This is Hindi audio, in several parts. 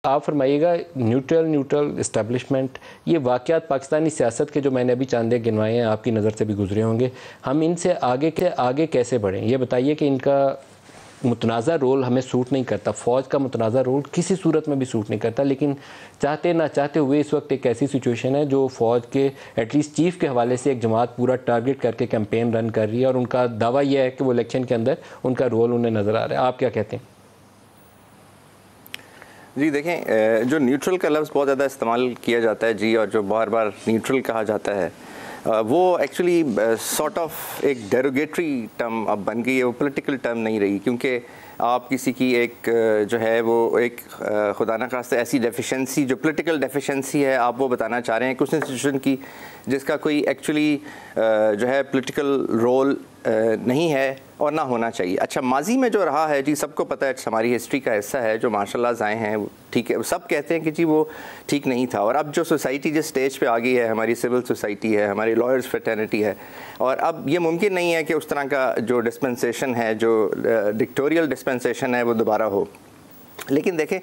आप फरमाइएगा न्यूट्रल इस्टेब्लिशमेंट, ये वाक़यात पाकिस्तानी सियासत के जो मैंने अभी चांदे गिनवाए हैं आपकी नज़र से भी गुजरे होंगे, हम इनसे आगे कैसे बढ़ें? ये बताइए कि इनका मुतनाज़ा रोल हमें सूट नहीं करता, फ़ौज का मुतनाज़ा रोल किसी सूरत में भी सूट नहीं करता, लेकिन चाहते ना चाहते हुए इस वक्त एक ऐसी सिचुएशन है जो फ़ौज के एटलीस्ट चीफ़ के हवाले से एक जमात पूरा टारगेट करके कैंपेन रन कर रही है और उनका दावा यह है कि वो इलेक्शन के अंदर उनका रोल उन्हें नज़र आ रहा है। आप क्या कहते हैं? जी देखें, जो न्यूट्रल का लफ्ज़ बहुत ज़्यादा इस्तेमाल किया जाता है जी, और जो बार बार न्यूट्रल कहा जाता है, वो एक्चुअली सॉर्ट ऑफ एक डेरोगेटरी टर्म अब बन गई है, वो पॉलिटिकल टर्म नहीं रही। क्योंकि आप किसी की एक जो है वो एक खुदा न खास्ता ऐसी डेफिशिएंसी जो पॉलिटिकल डेफिशिएंसी है, आप वो बताना चाह रहे हैं कि उस इंस्टीट्यूशन की जिसका कोई एक्चुअली जो है पॉलिटिकल रोल नहीं है और ना होना चाहिए। अच्छा, माजी में जो रहा है जी, सबको पता है, हमारी हिस्ट्री का हिस्सा है, जो मार्शल लॉज आए हैं, ठीक है, सब कहते हैं कि जी वो ठीक नहीं था। और अब जो सोसाइटी जिस स्टेज पे आ गई है, हमारी सिविल सोसाइटी है, हमारी लॉयर्स फ्रेटर्निटी है, और अब ये मुमकिन नहीं है कि उस तरह का जो डिस्पेंसेशन है, जो डिक्टोरियल डिस्पेंसेशन है, वो दोबारा हो। लेकिन देखें,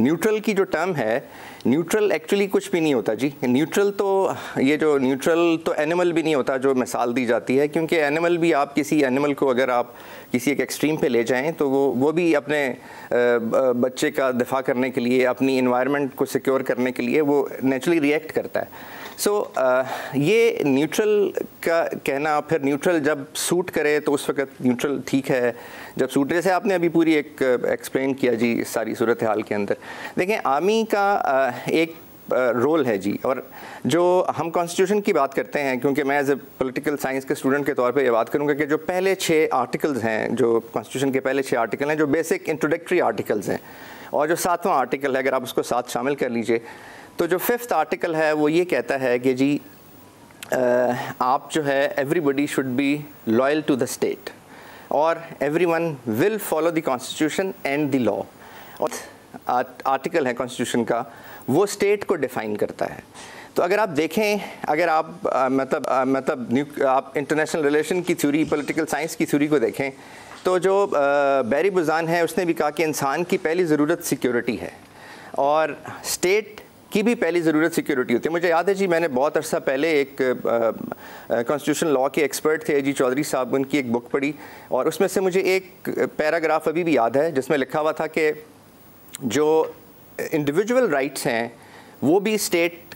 न्यूट्रल की जो टर्म है, न्यूट्रल एक्चुअली कुछ भी नहीं होता जी। न्यूट्रल तो ये जो न्यूट्रल तो एनिमल भी नहीं होता जो मिसाल दी जाती है, क्योंकि एनिमल भी, आप किसी एनिमल को अगर आप किसी एक एक्सट्रीम पे ले जाएं तो वो भी अपने बच्चे का दिफा करने के लिए, अपनी इन्वायरमेंट को सिक्योर करने के लिए वो नेचुरली रिएक्ट करता है। ये न्यूट्रल का कहना, फिर न्यूट्रल जब सूट करे तो उस वक्त न्यूट्रल ठीक है, जब सूट, जैसे आपने अभी पूरी एक एक्सप्लेन किया जी इस सारी सूरत हाल के अंदर। देखें, आर्मी का एक रोल है जी, और जो हम कॉन्स्टिट्यूशन की बात करते हैं, क्योंकि मैं एज ए पॉलिटिकल साइंस के स्टूडेंट के तौर पे ये बात करूँगा कि जो पहले 6 आर्टिकल्स हैं, जो कॉन्स्टिट्यूशन के पहले 6 आर्टिकल हैं, जो बेसिक इंट्रोडक्टरी आर्टिकल्स हैं, और जो 7वां आर्टिकल है, अगर आप उसको साथ शामिल कर लीजिए, तो जो 5th आर्टिकल है वो ये कहता है कि जी आप जो है everybody should be loyal to the state, और everyone will follow the constitution and the law. और आर्टिकल है कॉन्स्टिट्यूशन का, वो स्टेट को डिफ़ाइन करता है। तो अगर आप देखें, अगर आप आप इंटरनेशनल रिलेशन की थ्योरी, पॉलिटिकल साइंस की थ्योरी को देखें, तो जो बैरी बुज़ान है, उसने भी कहा कि इंसान की पहली ज़रूरत सिक्योरिटी है, और स्टेट की भी पहली ज़रूरत सिक्योरिटी होती है। मुझे याद है जी, मैंने बहुत अरसा पहले एक कॉन्स्टिट्यूशन लॉ के एक्सपर्ट थे जी चौधरी साहब, उनकी एक बुक पढ़ी, और उसमें से मुझे एक पैराग्राफ अभी भी याद है जिसमें लिखा हुआ था कि जो इंडिविजुअल राइट्स हैं वो भी स्टेट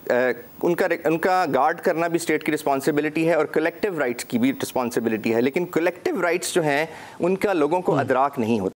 उनका गार्ड करना भी स्टेट की रिस्पॉन्सिबिलिटी है, और कलेक्टिव राइट्स की भी रिस्पॉन्सिबिलिटी है। लेकिन कलेक्टिव राइट्स जो हैं उनका लोगों को अदराक नहीं होता।